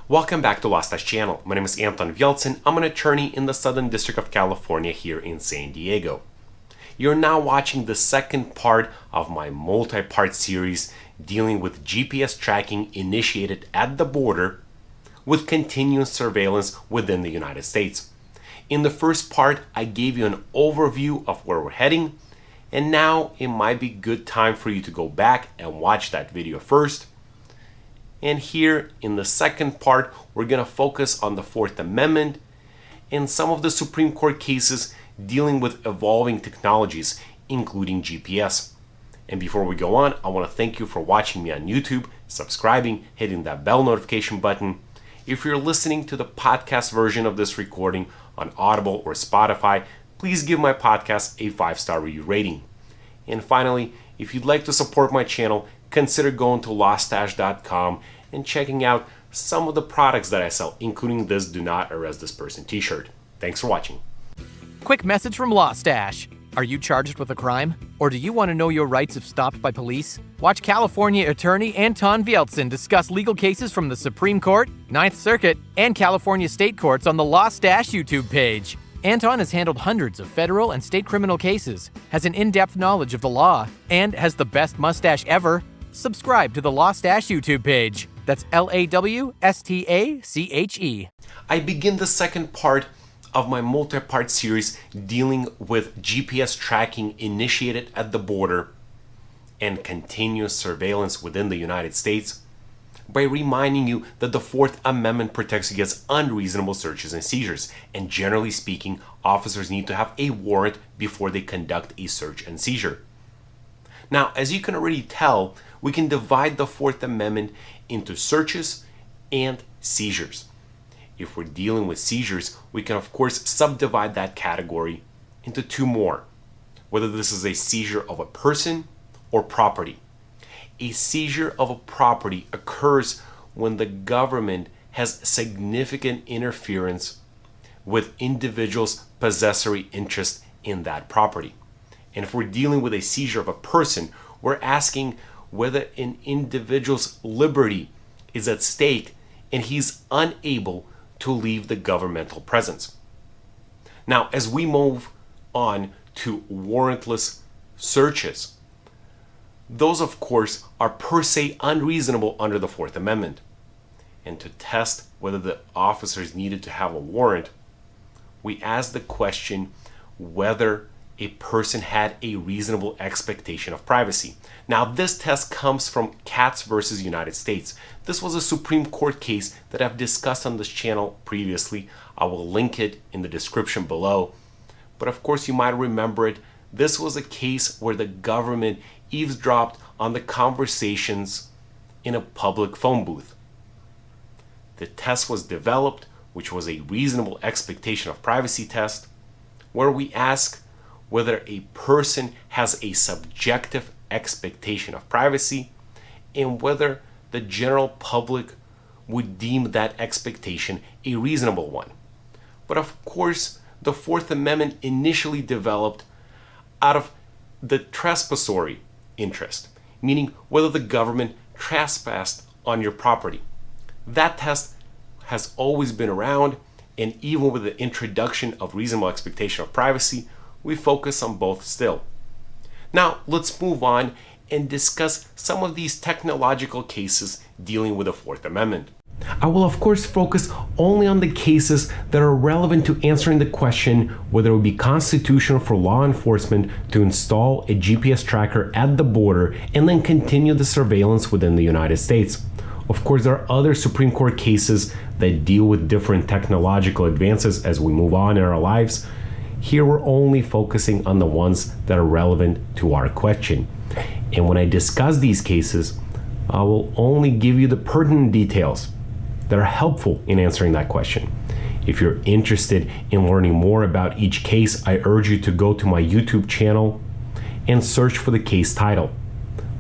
Welcome back to LawStash channel. My name is Anton Vieltsin. I'm an attorney in the Southern District of California here in San Diego. You're now watching the second part of my multi-part series dealing with GPS tracking initiated at the border with continuous surveillance within the United States. In the first part, I gave you an overview of where we're heading, and now it might be good time for you to go back and watch that video first. And here in the second part, we're going to focus on the Fourth Amendment and some of the Supreme Court cases dealing with evolving technologies, including GPS. And before we go on, I want to thank you for watching me on YouTube, subscribing, hitting that bell notification button. If you're listening to the podcast version of this recording on Audible or Spotify, please give my podcast a 5-star review rating. And finally, if you'd like to support my channel, consider going to lawstash.com and checking out some of the products that I sell, including this Do Not Arrest This Person t-shirt. Thanks for watching. Quick message from LawStash. Are you charged with a crime? Or do you want to know your rights if stopped by police? Watch California attorney Anton Vieltsin discuss legal cases from the Supreme Court, Ninth Circuit, and California state courts on the LawStash YouTube page. Anton has handled hundreds of federal and state criminal cases, has an in-depth knowledge of the law, and has the best mustache ever. Subscribe to the LawStash YouTube page. That's LAWSTACHE. I begin the second part of my multi-part series dealing with GPS tracking initiated at the border and continuous surveillance within the United States by reminding you that the Fourth Amendment protects against unreasonable searches and seizures, and generally speaking, officers need to have a warrant before they conduct a search and seizure. Now, as you can already tell, we can divide the Fourth Amendment into searches and seizures. If we're dealing with seizures, we can of course subdivide that category into two more, whether this is a seizure of a person or property. A seizure of a property occurs when the government has significant interference with individuals' possessory interest in that property. And if we're dealing with a seizure of a person, we're asking whether an individual's liberty is at stake and he's unable to leave the governmental presence. Now, as we move on to warrantless searches, those of course are per se unreasonable under the Fourth Amendment. And to test whether the officers needed to have a warrant, we ask the question whether a person had a reasonable expectation of privacy. Now, this test comes from Katz versus United States. This was a Supreme Court case that I've discussed on this channel previously. I will link it in the description below. But of course, you might remember it. This was a case where the government eavesdropped on the conversations in a public phone booth. The test was developed, which was a reasonable expectation of privacy test, where we ask whether a person has a subjective expectation of privacy and whether the general public would deem that expectation a reasonable one. But of course, the Fourth Amendment initially developed out of the possessory interest, meaning whether the government trespassed on your property. That test has always been around, and even with the introduction of reasonable expectation of privacy, we focus on both still. Now, let's move on and discuss some of these technological cases dealing with the Fourth Amendment. I will of course focus only on the cases that are relevant to answering the question whether it would be constitutional for law enforcement to install a GPS tracker at the border and then continue the surveillance within the United States. Of course, there are other Supreme Court cases that deal with different technological advances as we move on in our lives. Here we're only focusing on the ones that are relevant to our question. And when I discuss these cases, I will only give you the pertinent details that are helpful in answering that question. If you're interested in learning more about each case, I urge you to go to my YouTube channel and search for the case title.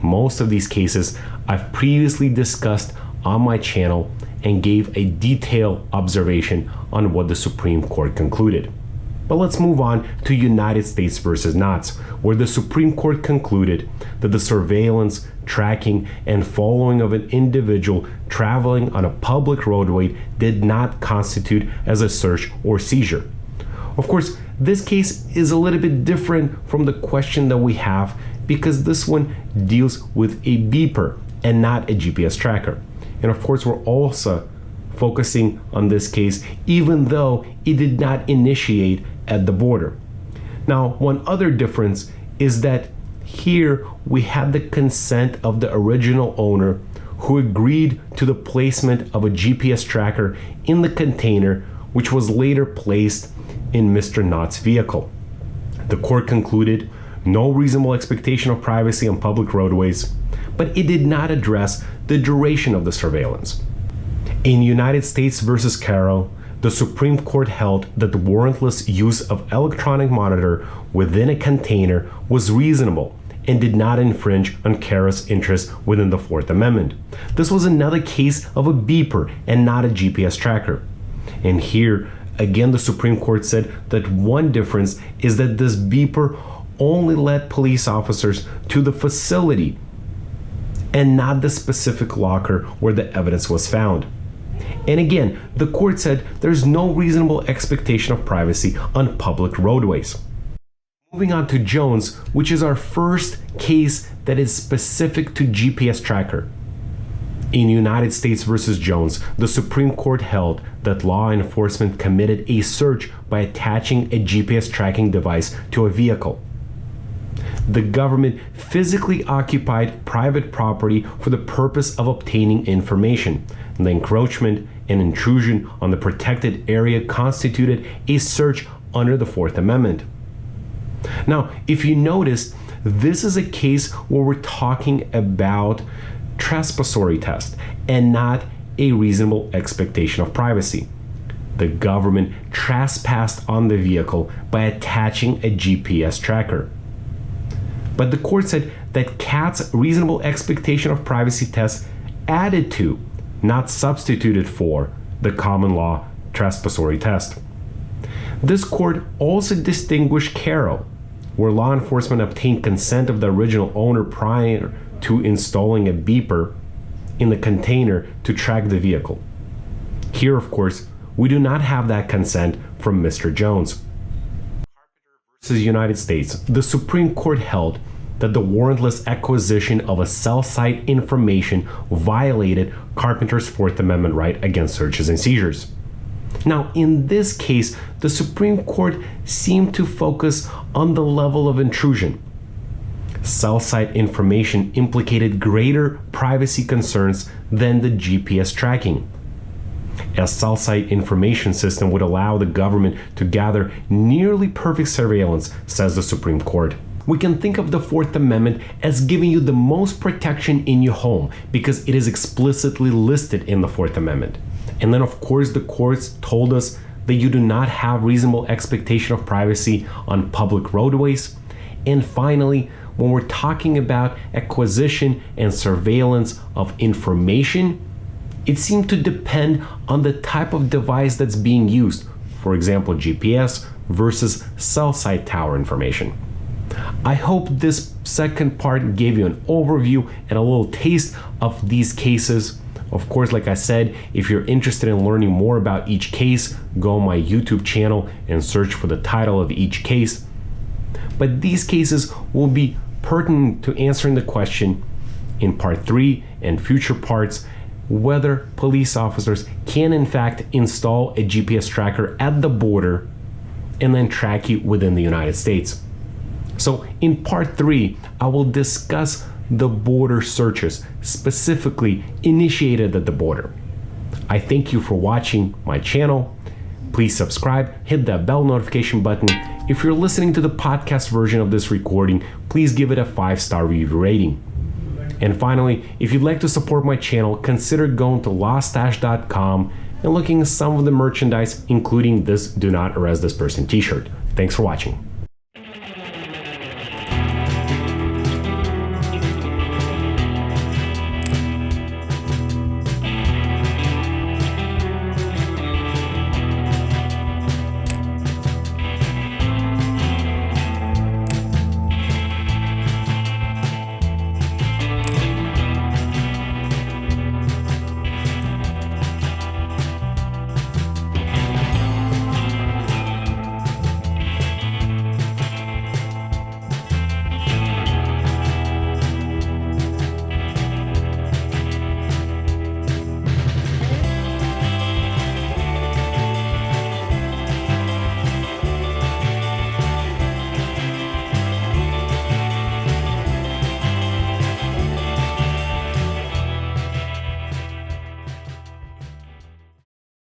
Most of these cases I've previously discussed on my channel and gave a detailed observation on what the Supreme Court concluded. But let's move on to United States versus Knotts, where the Supreme Court concluded that the surveillance, tracking, and following of an individual traveling on a public roadway did not constitute as a search or seizure. Of course, this case is a little bit different from the question that we have because this one deals with a beeper and not a GPS tracker. And of course, we're also focusing on this case even though it did not initiate at the border. Now, one other difference is that here we had the consent of the original owner who agreed to the placement of a GPS tracker in the container, which was later placed in Mr. Knott's vehicle. The court concluded no reasonable expectation of privacy on public roadways, but it did not address the duration of the surveillance. In United States versus Carroll, the Supreme Court held that the warrantless use of electronic monitor within a container was reasonable and did not infringe on Carroll's interests within the Fourth Amendment. This was another case of a beeper and not a GPS tracker. And here, again, the Supreme Court said that one difference is that this beeper only led police officers to the facility and not the specific locker where the evidence was found. And again, the court said there's no reasonable expectation of privacy on public roadways. Moving on to Jones, which is our first case that is specific to GPS tracker. In United States versus Jones, the Supreme Court held that law enforcement committed a search by attaching a GPS tracking device to a vehicle. The government physically occupied private property for the purpose of obtaining information. The encroachment and intrusion on the protected area constituted a search under the Fourth Amendment. Now, if you notice, this is a case where we're talking about possessory test and not a reasonable expectation of privacy. The government trespassed on the vehicle by attaching a GPS tracker. But the court said that Katz reasonable expectation of privacy test added to, not substituted for, the common law possessory test. This court also distinguished Carroll, where law enforcement obtained consent of the original owner prior to installing a beeper in the container to track the vehicle. Here, of course, we do not have that consent from Mr. Jones. Versus United States, the Supreme Court held that the warrantless acquisition of a cell site information violated Carpenter's Fourth Amendment right against searches and seizures. Now, in this case, the Supreme Court seemed to focus on the level of intrusion. Cell site information implicated greater privacy concerns than the GPS tracking. A cell site information system would allow the government to gather nearly perfect surveillance, says the Supreme Court. We can think of the Fourth Amendment as giving you the most protection in your home because it is explicitly listed in the Fourth Amendment. And then, of course, the courts told us that you do not have reasonable expectation of privacy on public roadways. And finally, when we're talking about acquisition and surveillance of information, it seemed to depend on the type of device that's being used. For example, GPS versus cell site tower information. I hope this second part gave you an overview and a little taste of these cases. Of course, like I said, if you're interested in learning more about each case, go on my YouTube channel and search for the title of each case. But these cases will be pertinent to answering the question in part 3 and future parts whether police officers can in fact install a GPS tracker at the border and then track you within the United States. So in part 3, I will discuss the border searches specifically initiated at the border. I thank you for watching my channel. Please subscribe, hit that bell notification button. If you're listening to the podcast version of this recording, please give it a 5-star review rating. And finally, if you'd like to support my channel, consider going to lawstash.com and looking at some of the merchandise, including this Do Not Arrest This Person t-shirt. Thanks for watching.